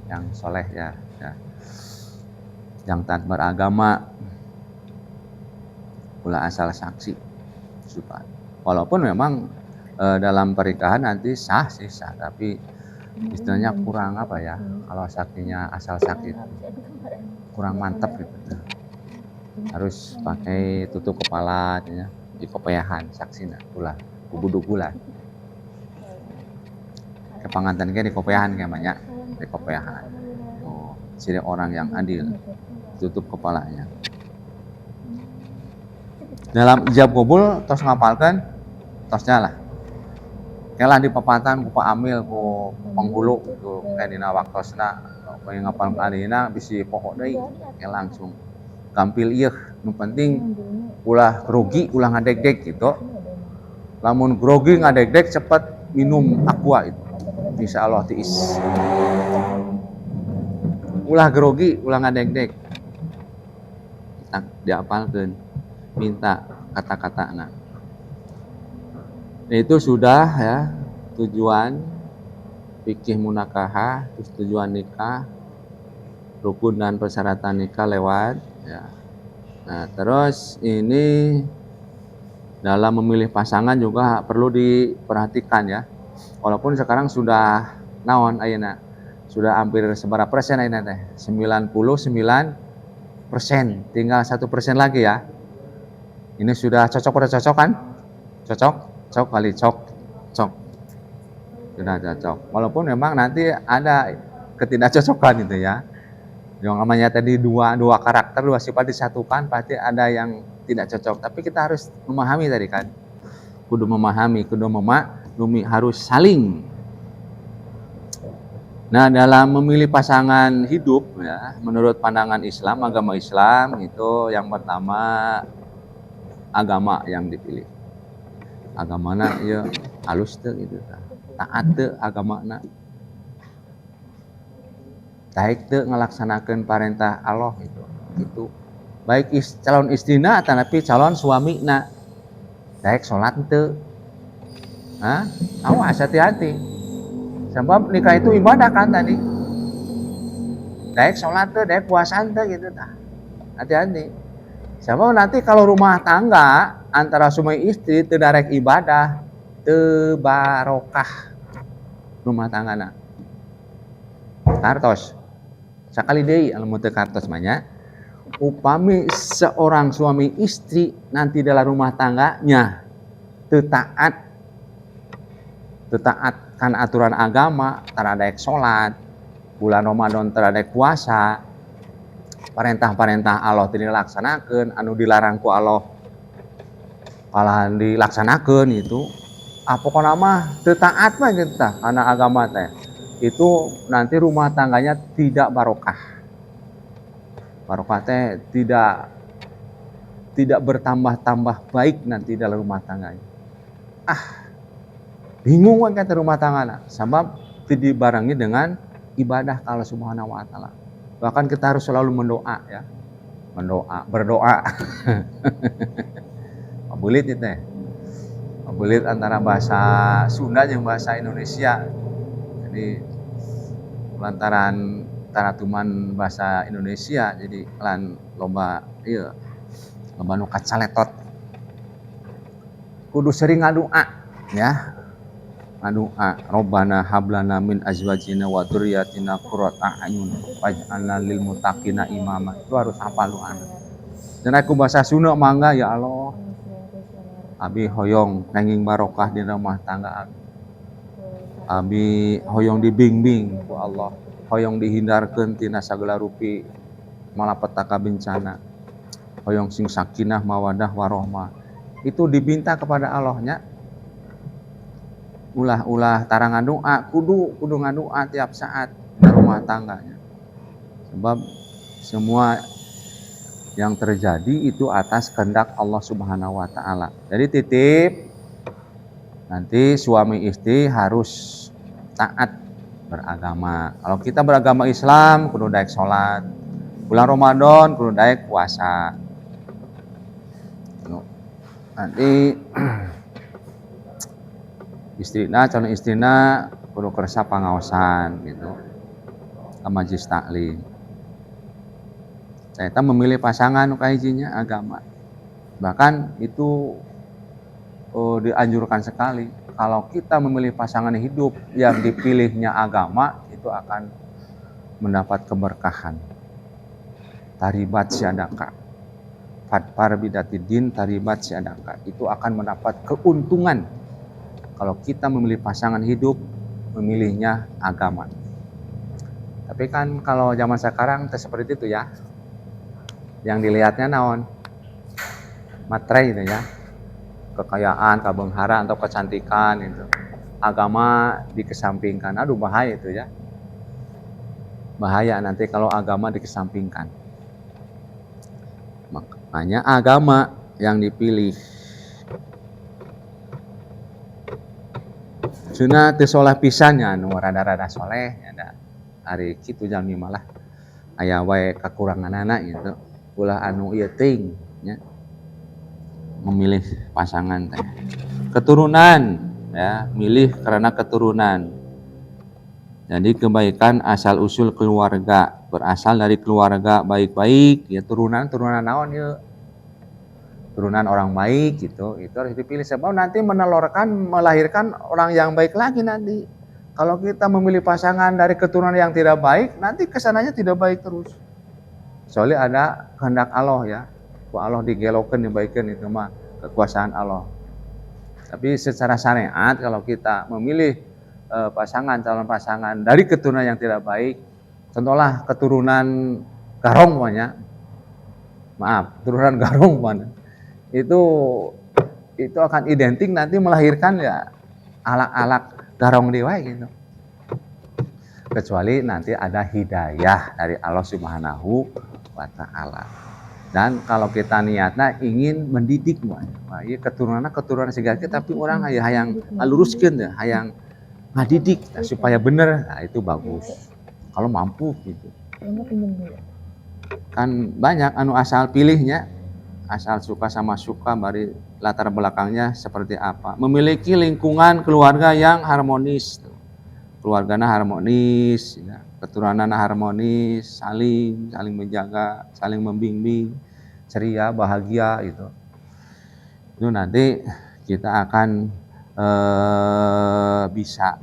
yang soleh ya, yang taat beragama. Ulah asal saksi supaya walaupun memang dalam pernikahan nanti sah sih sah, tapi istilahnya kurang apa ya, kalau saksinya asal saksi kurang mantap gitu. Harus pakai tutup kepala ya, di kopeahan saksinya ulah kubuduk ulah kepangantan kayak di kopeahan kayak banyak di kopeahan. Oh, jadi orang yang adil tutup kepalanya. Dalam ijab qabul tos ngapalkan tosnya lah. Kelah di papatan ku Amil ku penghulu ku kayak dina waktosna pengen ngapal alina bisi pokok deui ke langsung gampil ieu nu penting ulah grogi ulah ngadeg-deg gitu. Lamun grogi ngadeg-deg cepet minum aqua itu. Insyaallah tiis. Ulah grogi ulah ngadeg-deg. Diapalkeun minta kata-kata itu sudah ya tujuan fikih munakahah, terus tujuan nikah, rukun dan persyaratan nikah lewat ya. Nah terus ini dalam memilih pasangan juga perlu diperhatikan ya, walaupun sekarang sudah naon ayeuna sudah hampir seberapa persen ayeuna teh 99%, tinggal 1% lagi ya. Ini sudah cocok kan? Cocok kali cok. Sudah cocok. Walaupun memang nanti ada ketidakcocokan itu ya. Yang namanya tadi dua karakter, dua sifat disatukan pasti ada yang tidak cocok. Tapi kita harus memahami tadi kan. Kudu memahami, kudu memaklumi, harus saling. Nah, dalam memilih pasangan hidup ya, menurut pandangan Islam, agama Islam itu yang pertama agama yang dipilih. Agamana ya halus teu gitu. Taat teu agamana. daek teu ngalaksanakeun parentah Allah itu baik calon istrina tanapi calon suamina daek salat teu. Awas hati-hati. Sebab nikah itu ibadah kan tadi. Daek salat teu, daek puasa teu gitu tah. Hati-hati. Sebab nanti kalau rumah tangga antara suami istri teu darek ibadah, teu barokah rumah tanggana. Kartos. Sakali deui anu teu kartos mah nya. Upami seorang suami istri nanti dalam rumah tangganya teu taat kan aturan agama, terhadap sholat, bulan Ramadan terhadap puasa, perintah-perintah Allah tidak dilaksanakan, anu dilarang ku Allah malah dilaksanakan itu, pokoknya mah teu taat mah gitu tah kana agama teh. Itu nanti rumah tangganya tidak barokah. Barokah teh tidak bertambah-tambah baik nanti dalam rumah tangganya. Bingung kan kata rumah tangga, sebab dibarengi dengan ibadah Allah Subhanahu wa taala. Bahkan kita harus selalu mendoa ya. Berdoa. Mabulit itu teh. Mabulit antara bahasa Sunda jeung bahasa Indonesia. Jadi lantaran taratuman bahasa Indonesia jadi lan loba nu kacaletot. Kudu sering ngadoa ya. Doa Rabbana hablana min azwajina wa dzurriyyatina qurrata a'yun waj'alna lil muttaqina imama. Itu harus hafal doana. Dan aku bahasa Sunda mangga ya Allah. Abi hoyong nanging barokah di rumah tangga abi. Abi hoyong dibimbing ku Allah. Hoyong dihindarkeun tina sagala rupi malapetaka bencana. Hoyong sing sakinah mawadah warahmah. Itu diminta kepada Allahnya. Ulah tarangan doa, kudu ngadoa tiap saat di rumah tangganya. Sebab semua yang terjadi itu atas kehendak Allah Subhanahu wa taala. Jadi titip nanti suami istri harus taat beragama. Kalau kita beragama Islam kudu daek salat. Bulan Ramadan kudu daek puasa. Nanti calon istrina kudu kersa pangaosan gitu ke majelis taklim. Saya memilih pasangan nu kahijinya agama. Bahkan itu dianjurkan sekali kalau kita memilih pasangan hidup yang dipilihnya agama itu akan mendapat keberkahan. Taribat syadaka. Fatpar bidatidin taribat syadaka. Itu akan mendapat keuntungan. Kalau kita memilih pasangan hidup, memilihnya agama. Tapi kan kalau zaman sekarang seperti itu ya. Yang dilihatnya naon? Materai itu ya. Kekayaan, kebenghara atau kecantikan itu. Agama dikesampingkan. Aduh bahaya itu ya. Bahaya nanti kalau agama dikesampingkan. Makanya agama yang dipilih. Cuna teu soleh pisannya anu rada-rada soleh ada ari kitu jalmi malah aya wae kakuranganana gitu. Ulah anu ieu teuing nya memilih pasangan teh. Keturunan ya, milih karena keturunan. Jadi kebaikan asal usul keluarga, berasal dari keluarga baik-baik, ya turunan naon ieu? Turunan orang baik gitu, itu harus dipilih sebab nanti melahirkan orang yang baik lagi nanti. Kalau kita memilih pasangan dari keturunan yang tidak baik, nanti kesananya tidak baik terus. Soalnya ada kehendak Allah ya, Allah digelokan dibaikan itu mah kekuasaan Allah. Tapi secara syariat kalau kita memilih calon pasangan dari keturunan yang tidak baik, contohlah keturunan garong keturunan garong mana? Itu akan identik nanti melahirkan ya alak-alak garong dewa gitu. Kecuali nanti ada hidayah dari Allah Subhanahu wa taala. Dan kalau kita niatnya ingin mendidik ya keturunan segala tapi orang hayang luruskeun ya, hayang ngadidik supaya bener, nah itu bagus. kalau mampu gitu. Enggak pinjam dulu. Kan banyak anu asal pilihnya, asal suka sama suka, bari latar belakangnya seperti apa. Memiliki lingkungan keluarga yang harmonis, keluarganya harmonis, ya, keturunannya harmonis, saling menjaga, saling membimbing, ceria, bahagia itu. Itu nanti kita akan bisa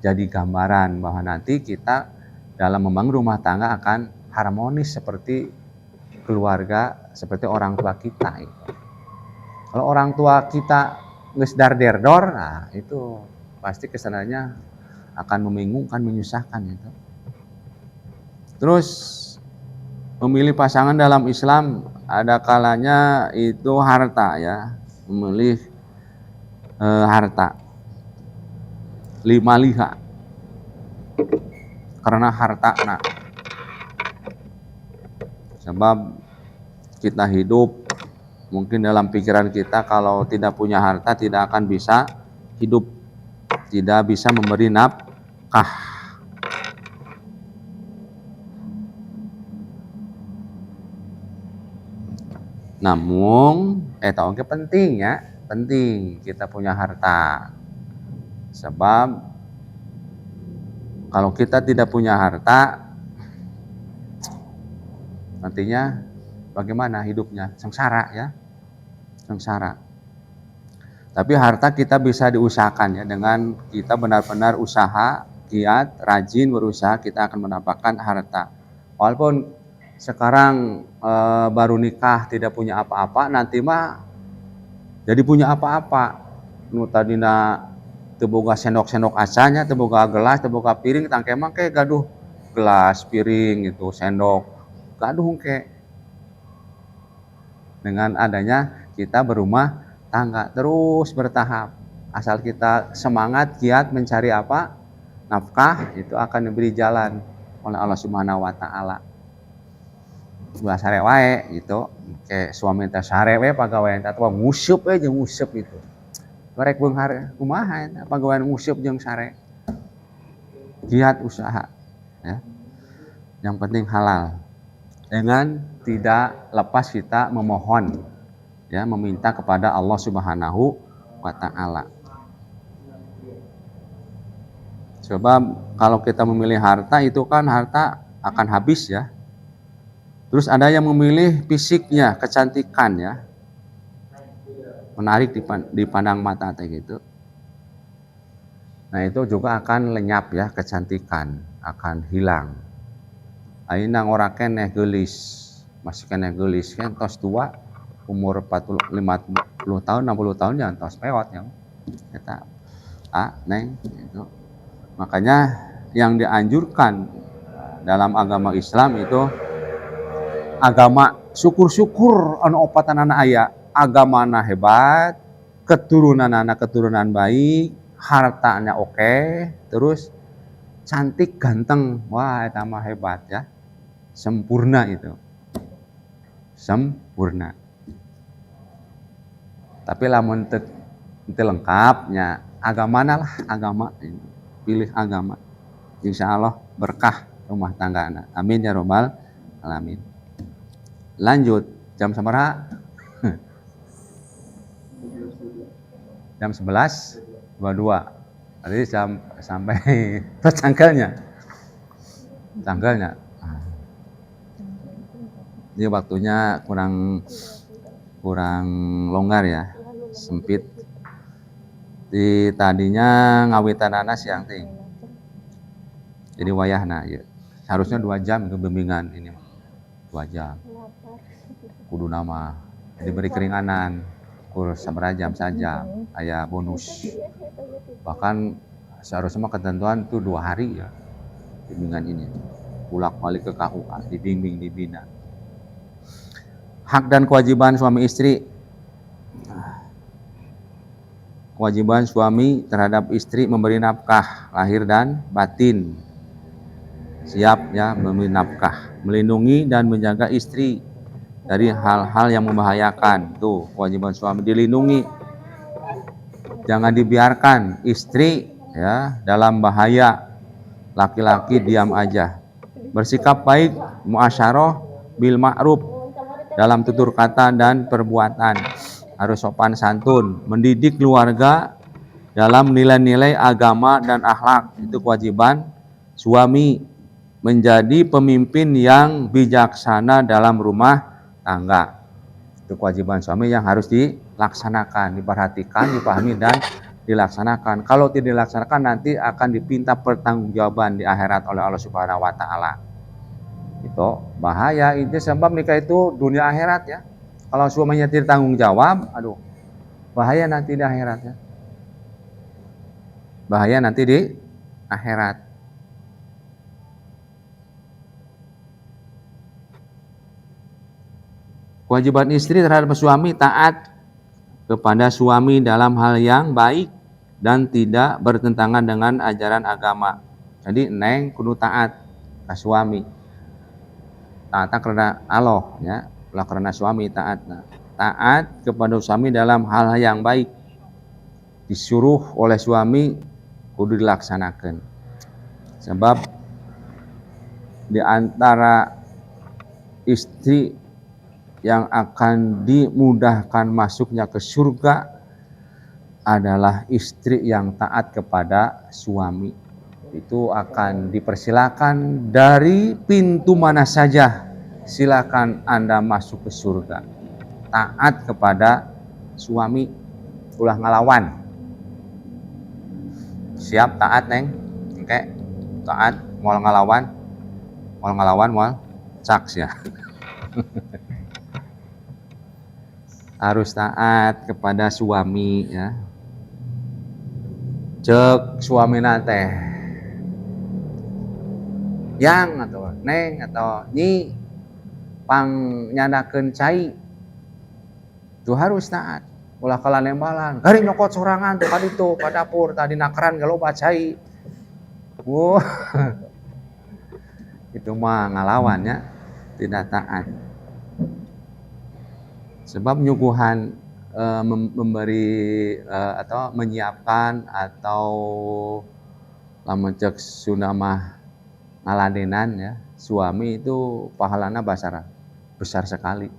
jadi gambaran bahwa nanti kita dalam membangun rumah tangga akan harmonis seperti keluarga, seperti orang tua kita. Kalau orang tua kita geus dar-derdor, nah itu pasti kesananya akan membingungkan, menyusahkan itu. Terus memilih pasangan dalam Islam ada kalanya itu harta ya, memilih harta. 5 liha karena harta. Nah, sebab kita hidup mungkin dalam pikiran kita kalau tidak punya harta tidak akan bisa hidup, tidak bisa memberi nafkah. Namun tahu penting ya, penting kita punya harta. Sebab kalau kita tidak punya harta, nantinya bagaimana hidupnya? Sengsara ya, sengsara. Tapi harta kita bisa diusahakan ya, dengan kita benar-benar usaha, giat, rajin berusaha, kita akan mendapatkan harta. Walaupun sekarang baru nikah tidak punya apa-apa, nanti mah jadi punya apa-apa. Nu tadina teu boga sendok-sendok asanya, teu boga gelas, teu boga piring, tangke mah ke gaduh gelas, piring gitu, sendok, gaduh ke. Dengan adanya kita berumah tangga terus bertahap, asal kita semangat giat mencari apa? Nafkah, itu akan diberi jalan oleh Allah Subhanahu wa taala. Ulah sare wae gitu, ke suami teh sare we pagawean teh nguseup we jeung nguseup itu. Barek beunghar kumaha eta pagawean nguseup jeung sare. Giat usaha ya. Yang penting halal. Dengan tidak lepas kita memohon ya, meminta kepada Allah Subhanahu wa taala. Sebab kalau kita memilih harta itu kan harta akan habis ya. Terus ada yang memilih fisiknya, kecantikan ya. Menarik dipandang mata kayak gitu. Nah, itu juga akan lenyap ya, kecantikan akan hilang. Ayeuna ora keneh geulis, masih keneh geulis kan tos tua, umur 40 50 tahun, 60 tahun jangan tos peot ya. Eta neng gitu. Makanya yang dianjurkan dalam agama Islam itu agama syukur-syukur anu opatanana aya, agamana hebat, keturunanana keturunan baik, hartanya oke, terus cantik ganteng, wah eta mah hebat ya, sempurna itu, sempurna. Tapi lamun teu lengkapnya agamana lah, agama, pilih agama, insya Allah berkah rumah tanggana, amin ya robbal alamin. Lanjut, jam sabaraha? Jam 11.22. Tadi sampai tercangkalnya. Cangkalnya. Ini waktunya kurang longgar ya. Sempit. Di tadinya ngawitanana siang ting. Jadi wayahna ya. Harusnya 2 jam itu bimbingan ini. 2 jam. Kudu nama diberi keringanan kurang sabaraha jam saja, aya bonus. Bahkan seharusnya ketentuan itu 2 hari ya bimbingan ini, pulak balik ke KUA, dibimbing, dibina. Hak dan kewajiban suami istri. Kewajiban suami terhadap istri memberi nafkah lahir dan batin, siap ya memberi nafkah, melindungi dan menjaga istri dari hal-hal yang membahayakan. Tuh kewajiban suami, dilindungi, jangan dibiarkan istri ya dalam bahaya, laki-laki diam aja. Bersikap baik, muasyarah bil ma'ruf dalam tutur kata dan perbuatan. Harus sopan santun, mendidik keluarga dalam nilai-nilai agama dan akhlak. Itu kewajiban suami, menjadi pemimpin yang bijaksana dalam rumah tangga. Itu kewajiban suami yang harus dilaksanakan, diperhatikan, dipahami dan dilaksanakan. Kalau tidak dilaksanakan nanti akan dipinta pertanggungjawaban di akhirat oleh Allah Subhanahu wa taala. Itu bahaya, itu sebab nikah itu dunia akhirat ya. Kalau suaminya tidak tanggung jawab, aduh, bahaya nanti di akhirat ya. Bahaya nanti di akhirat. Kewajiban istri terhadap suami taat kepada suami dalam hal yang baik dan tidak bertentangan dengan ajaran agama. Jadi neng kudu taat ke suami. Taat karena Allah ya, lah karena suami taat. Nah, taat kepada suami dalam hal yang baik. Disuruh oleh suami kudu dilaksanakan. Sebab di antara istri yang akan dimudahkan masuknya ke surga adalah istri yang taat kepada suami. Itu akan dipersilakan dari pintu mana saja. Silakan Anda masuk ke surga. Taat kepada suami, ulah ngelawan. Siap taat neng? Oke, taat, mau ngelawan, mau caks ya. Harus taat kepada suami ya. Cek suami nate yang atau neng atau nyi pang nyanakeun cai itu harus taat. Ulah kalanembalan hari nyokot sorangan tuh kali itu ka dapur tadi nakaran galoba cai. Wah. Itu mah ngalawan ya, tidak taat. Sebab nyuguhan memberi atau menyiapkan atau lamun cek Sunda mah ngaladenan ya, suami itu pahalana besar sekali.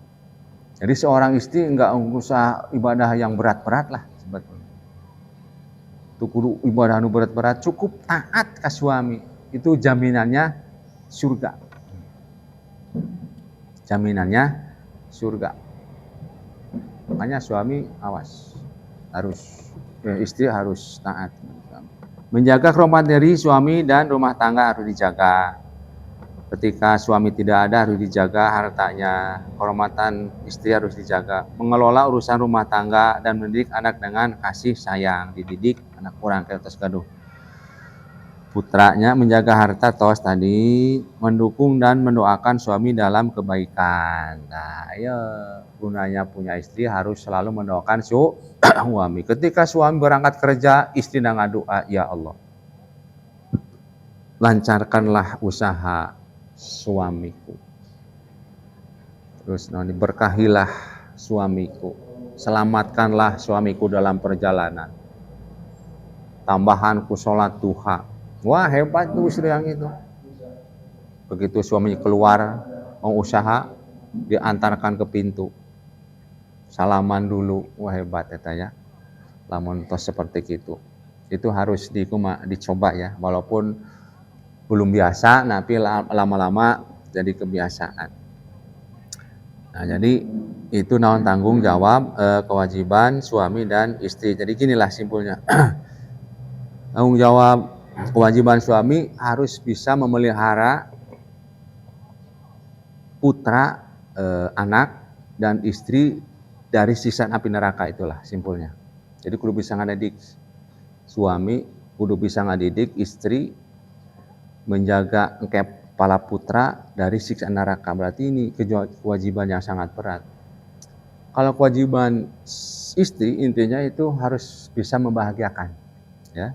Jadi seorang istri enggak usah ibadah yang berat-berat lah sebetulnya. Itu kudu ibadah anu berat-berat, cukup taat ke suami. Itu jaminannya surga. Jaminannya surga. Makanya suami awas, istri harus taat. Menjaga kehormatan diri suami dan rumah tangga harus dijaga. Ketika suami tidak ada harus dijaga hartanya, kehormatan istri harus dijaga. Mengelola urusan rumah tangga dan mendidik anak dengan kasih sayang, dididik anak kurang ke atas gaduh. Putranya menjaga harta tos tadi, mendukung dan mendoakan suami dalam kebaikan. Nah, ya gunanya punya istri harus selalu mendoakan suami. Ketika suami berangkat kerja, istri nang doa, ya Allah, lancarkanlah usaha suamiku. Terus berkahilah suamiku, selamatkanlah suamiku dalam perjalanan. Tambahanku sholat duha. Wah hebat tuh istri yang itu. Begitu suami keluar mau usaha, diantarkan ke pintu, salaman dulu. Wah hebat ya. Lamun tos seperti itu harus dicoba ya, walaupun belum biasa, tapi lama-lama jadi kebiasaan. Nah jadi itu naon tanggung jawab kewajiban suami dan istri. Jadi ginilah simpulnya. Tanggung jawab kewajiban suami harus bisa memelihara putra, anak, dan istri dari siksa api neraka, itulah simpulnya. Jadi kudu bisa ngadidik suami, kudu bisa ngadidik istri menjaga kepala putra dari siksa neraka. Berarti ini kewajiban yang sangat berat. Kalau kewajiban istri intinya itu harus bisa membahagiakan, ya.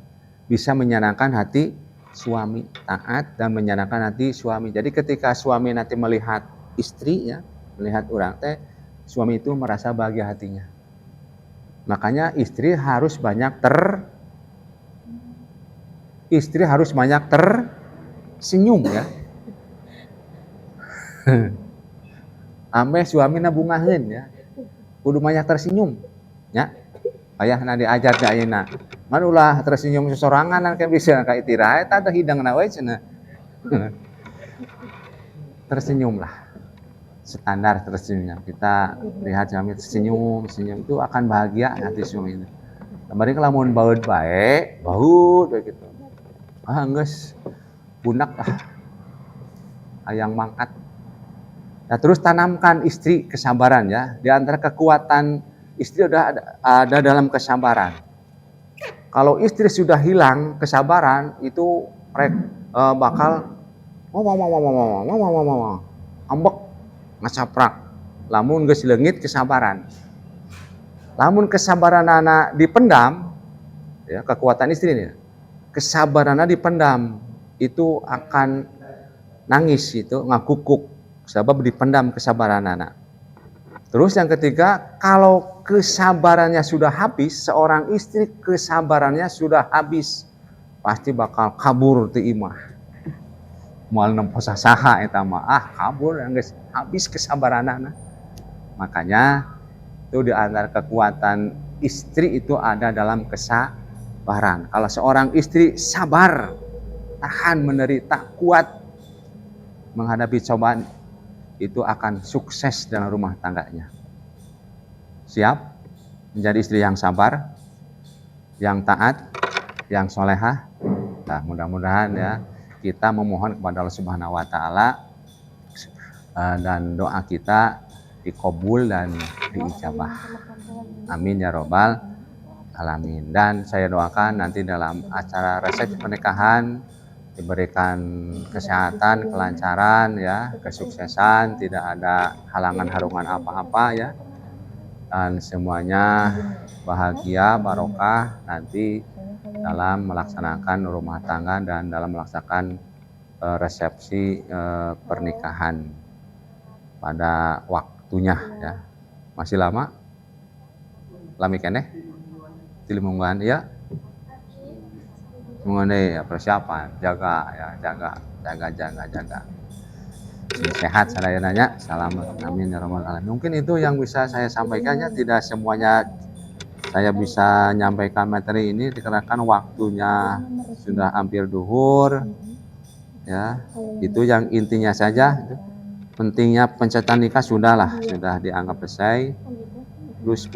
Bisa menyenangkan hati suami, taat dan menyenangkan hati suami. Jadi ketika suami nanti melihat istri ya, melihat orang teh, suami itu merasa bahagia hatinya. Makanya istri harus banyak senyum ya. Ambe suamina bungaheun ya. Kudu banyak tersenyum ya. Aya na diajar ka ayeuna. Man ulah tersenyum sesorangan kan bisa ka itiraha eta teh hidangna we cenah. Tersenyumlah. Standar tersenyumnya. Kita lihat kami tersenyum, senyum itu akan bahagia hati semua itu. Kemarin lamun baut baik, baut baik gitu. Ah geus bunak ah. Hayang mangkat. Nah, terus tanamkan istri kesabaran ya. Di antara kekuatan istri ada dalam kesabaran. Kalau istri sudah hilang kesabaran itu bakal ambek ngacaprak. Lamun geus leungit kesabaran. Lamun kesabaran anak dipendam ya, kekuatan istri ini. Kesabaran dipendam itu akan nangis itu ngakukuk sebab dipendam kesabaran anak. Terus yang ketiga, kalau kesabarannya sudah habis, seorang istri kesabarannya sudah habis, pasti bakal kabur ti imah. Moal nempo saha eta mah kabur geus habis kesabaran anak. Makanya itu di antara kekuatan istri itu ada dalam kesabaran. Kalau seorang istri sabar, tahan menderita, kuat menghadapi cobaan, itu akan sukses dalam rumah tangganya. Siap menjadi istri yang sabar, yang taat, yang solehah. Nah, mudah-mudahan ya kita memohon kepada Allah Subhanahu wa taala dan doa kita dikabul dan diijabah. Amin ya robbal alamin. Dan saya doakan nanti dalam acara resepsi pernikahan diberikan kesehatan, kelancaran ya, kesuksesan, tidak ada halangan harungan apa-apa ya. Dan semuanya bahagia, barokah nanti dalam melaksanakan rumah tangga dan dalam melaksanakan resepsi pernikahan pada waktunya ya. Masih lama? Lami keneh? Tilimunggan ya. Mengenai persiapan, jaga. Sehat saya nanya, selamat, amin ya rabbal alamin. Mungkin itu yang bisa saya sampaikannya, tidak semuanya saya bisa nyampaikan materi ini dikarenakan waktunya sudah hampir duhur, ya. Itu yang intinya saja. Pentingnya pencatatan nikah sudah dianggap selesai. Terus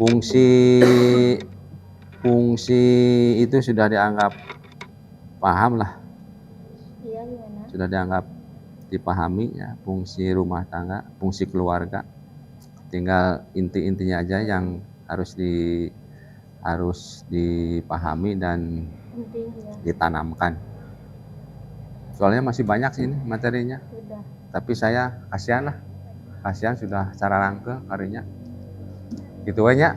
fungsi itu sudah dianggap paham lah, sudah dianggap dipahami ya, fungsi rumah tangga, fungsi keluarga. Tinggal inti-intinya aja yang harus dipahami dan ditanamkan. Soalnya masih banyak sih ini materinya. Tapi saya kasihan sudah cara rangke karinya. Gitu aja.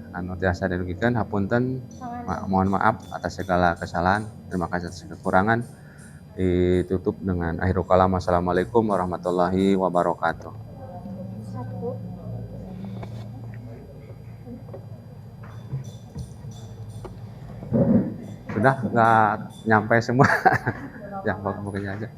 Anu tiasa dirugikan, hapunten, mohon maaf atas segala kesalahan, terima kasih atas kekurangan. Ditutup dengan akhirul kalam, assalamualaikum warahmatullahi wabarakatuh. Sudah nggak nyampe semua, ya pokoknya aja.